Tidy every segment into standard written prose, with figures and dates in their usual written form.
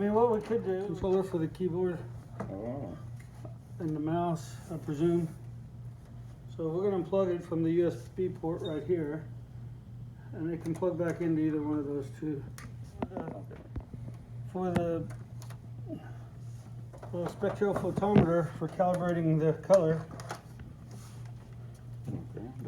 mean, what we could do, controller for the keyboard and the mouse, I presume. So we're going to unplug it from the USB port right here, and it can plug back into either one of those two. For the spectrophotometer for calibrating the color.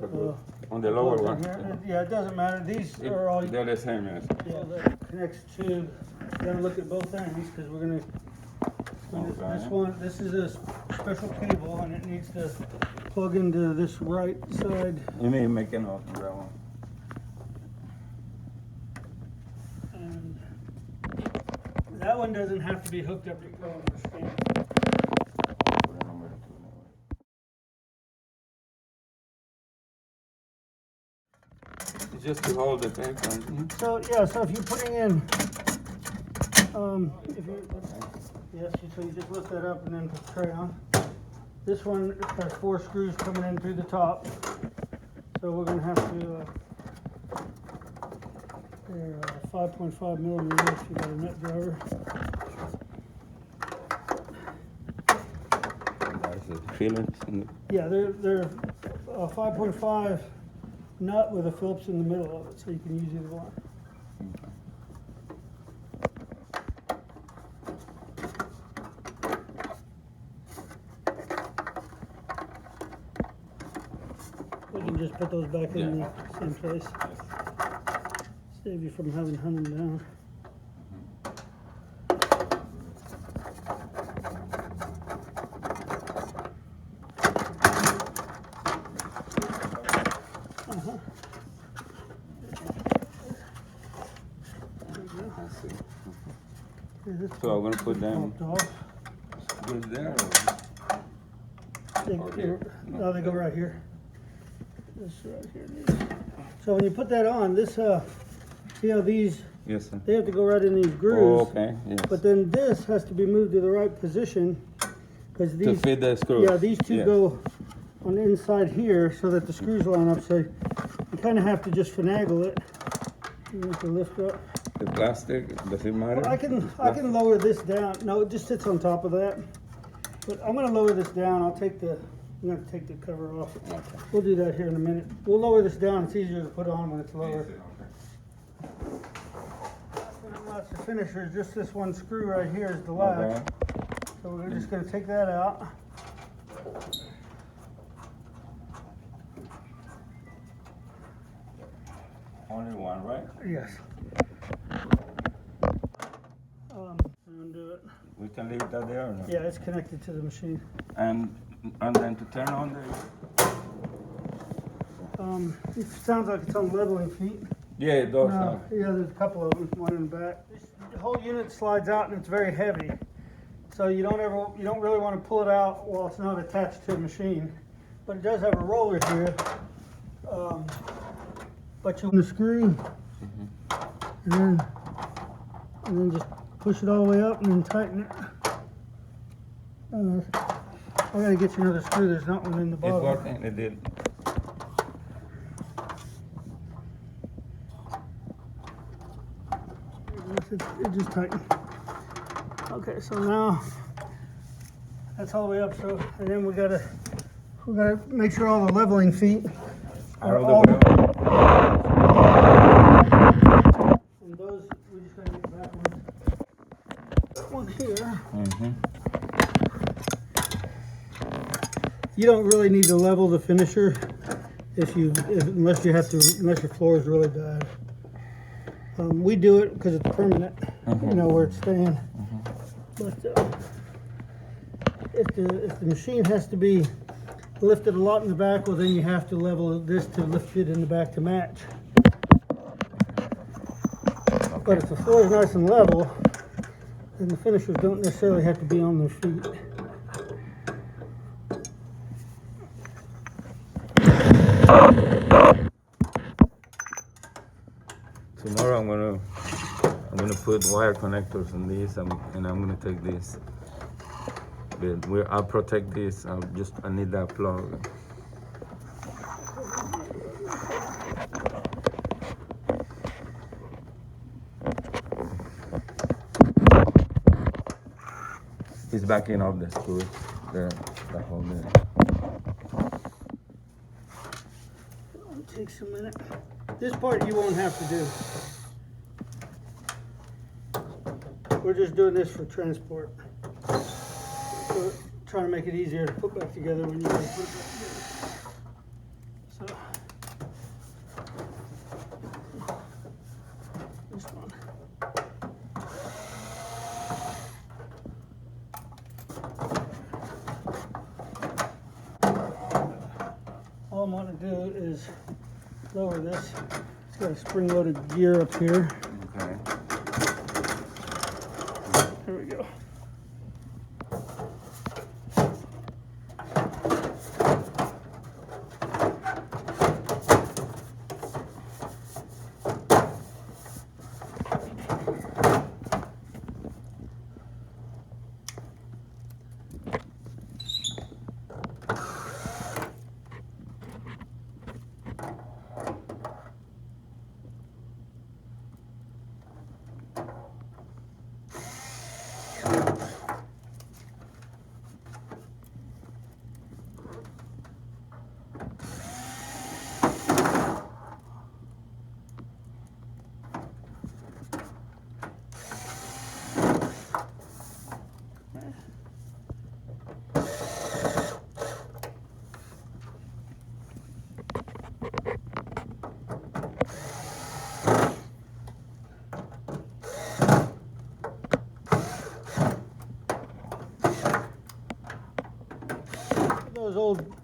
Okay. On the lower one? Yeah, it doesn't matter. These are all... They're the same, yes. Yeah, that connects to... You gotta look at both ends, because we're gonna... This is a special cable, and it needs to plug into this right side. You may make an open that one. And that one doesn't have to be hooked up to your phone or stand. It's just to hold the paper. So yeah, so if you're putting in, so you just lift that up and then put the tray on. This one has 4 screws coming in through the top, so we're going to have to. They're 5.5 millimeters if you got a nut driver. Yeah, they're 5.5 nut with a Phillips in the middle of it, so you can use either one. We can just put those back in the same place. Save you from having to hunt them down. So I'm gonna put them good there. No, they go right here. This right here. So when you put that on, this see how these? Yes, sir. They have to go right in these grooves. Oh, okay. Yes. But then this has to be moved to the right position because these. To fit the screws. Yeah, these two go on the inside here so that the screws line up. So you kind of have to just finagle it. You have to lift up. The plastic, does it matter? Well, I can lower this down. No, it just sits on top of that. But I'm going to lower this down. I'm going to take the cover off. Okay. We'll do that here in a minute. We'll lower this down. It's easier to put on when it's lower. That's the finisher. Just this one screw right here is the latch. Okay. So we're just going to take that out. Only one, right? Yes. Undo it. We can leave that there or no? Yeah, it's connected to the machine. And then to turn on It sounds like it's on leveling feet. Yeah, it does. No, yeah, there's a couple of them, one in the back. The whole unit slides out and it's very heavy. So you don't really want to pull it out while it's not attached to the machine. But it does have a roller here. But you unscrew and then just push it all the way up and then tighten it. I gotta get you another screw. There's not one in the bottom. It's working. It did. It just tightened. Okay, so now that's all the way up. So, and then we gotta make sure all the leveling feet are all. And those we just gotta get backwards. One here. You don't really need to level the finisher unless your floor is really bad. We do it because it's permanent, you know, where it's staying. But if the machine has to be lifted a lot in the back, well then you have to level this to lift it in the back to match. But if the floor is nice and level, then the finishers don't necessarily have to be on their feet. Tomorrow I'm gonna put wire connectors on these, and I'm gonna take this. But I'll protect this. I need that plug. backing up the screws, the whole bit. It takes a minute. This part you won't have to do. We're just doing this for transport. So trying to make it easier to put back together when you want to put it back together. So this one. All I'm going to do is lower this. It's got a spring-loaded gear up here. Okay. There we go.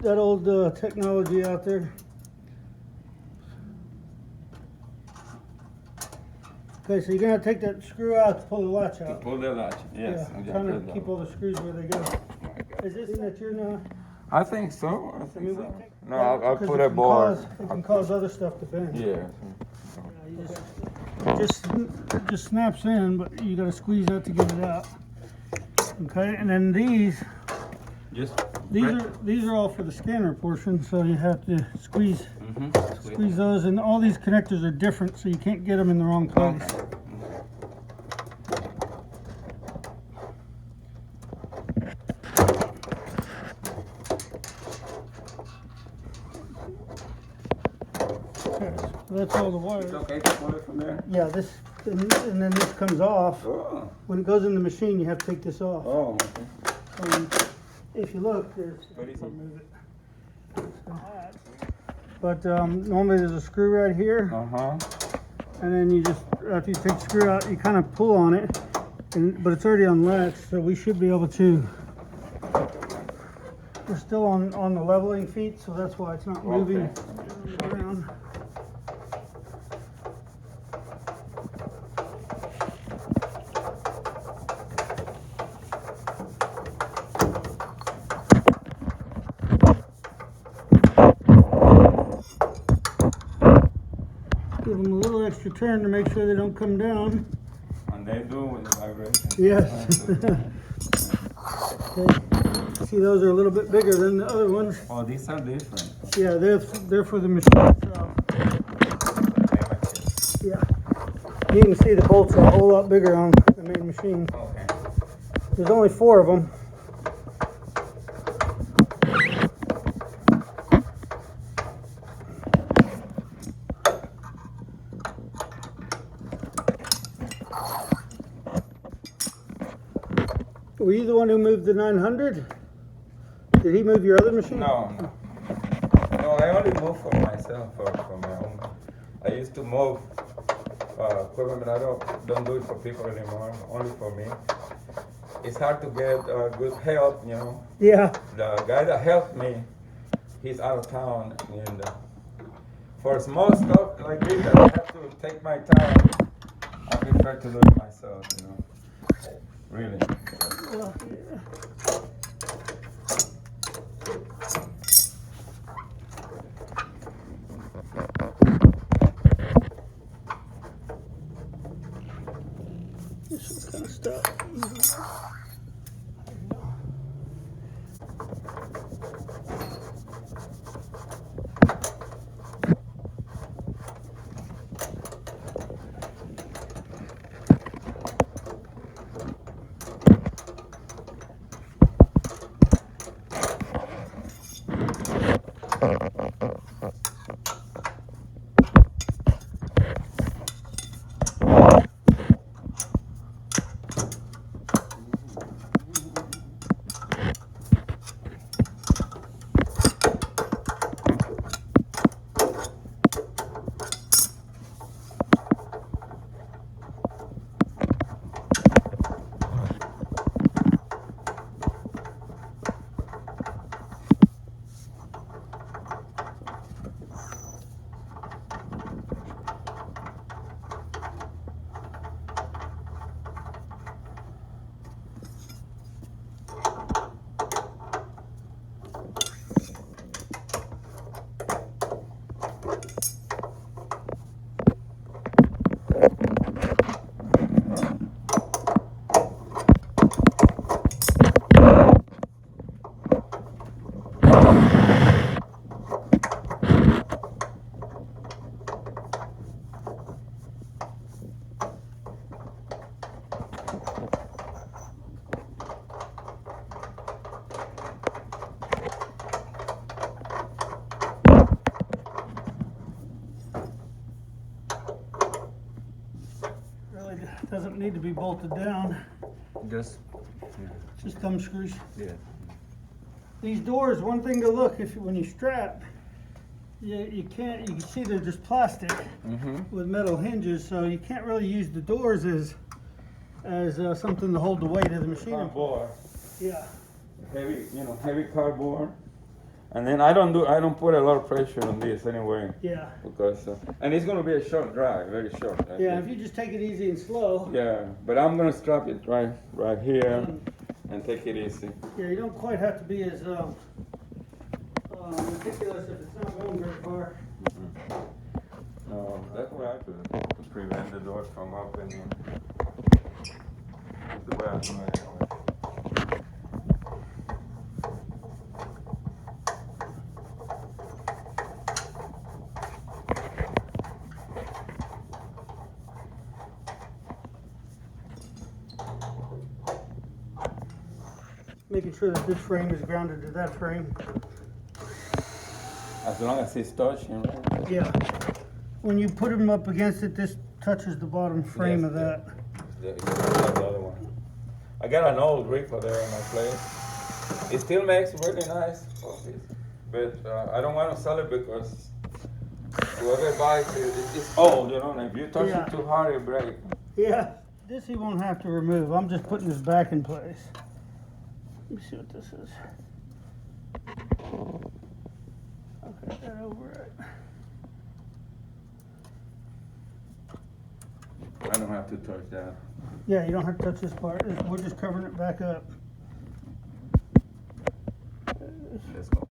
That old technology out there. Okay, so you're gonna take that screw out to pull the latch out. Pull the latch, yes. Yeah, trying to keep all the screws where they go. Is this thing that you're not? I think so. I think so. No, I'll put it a board. It can cause other stuff to bend. Yeah. It just snaps in, but you gotta squeeze that to get it out. Okay, and then these are all for the scanner portion, so you have to squeeze those, and all these connectors are different, so you can't get them in the wrong place. Okay. Okay, so that's all the wires. It's okay to pull it from there? Yeah, this, and then this comes off. Oh. When it goes in the machine, you have to take this off. Oh, okay. If you look, there's. Very easy. Move it. But normally there's a screw right here, and then you just, after you take the screw out, you kind of pull on it, but it's already unlatched, so we should be able to. We're still on the leveling feet, so that's why it's not moving around. Give them a little extra turn to make sure they don't come down. And they do with the vibration. Yes. Okay. See, those are a little bit bigger than the other ones. Oh, these are different. Yeah, they're for the machine itself. Yeah. You can see the bolts are a whole lot bigger on the main machine. Okay. There's only 4 of them. Were you the one who moved the 900? Did he move your other machine? No, I only move for myself, for my own. I used to move equipment, I don't do it for people anymore, only for me. It's hard to get good help, you know. Yeah. The guy that helped me, he's out of town, and for small stuff like this, I have to take my time. I prefer to do it myself, you know. Really. Well, this is kind of stuff. Doesn't need to be bolted down, Just, just thumb screws. yeah. These doors, one thing to look, when you strap, you can see they're just plastic with metal hinges, so you can't really use the doors as something to hold the weight of the machine. Cardboard, Yeah. heavy, heavy cardboard. And then I don't put a lot of pressure on this anyway. Yeah. Because, and it's gonna be a short drive, very short. I Yeah, think. if you just take it easy and slow. Yeah, but I'm gonna strap it right here and take it easy. Yeah, you don't quite have to be as ridiculous if it's not going very far. No, that's what I do to prevent the doors from opening. That's the way I do it anyway. Making sure that this frame is grounded to that frame. As long as it's touching, right? Yeah. When you put them up against it, this touches the bottom frame of that. Yeah, the other one. I got an old Ricoh there in my place. It still makes really nice coffees, but I don't want to sell it because whoever buys it, it's old, and if you touch Yeah. it too hard, it breaks. Yeah. This he won't have to remove. I'm just putting this back in place. Let me see what this is. I'll put that over it. I don't have to touch that. Yeah, you don't have to touch this part. We're just covering it back up. Let's go.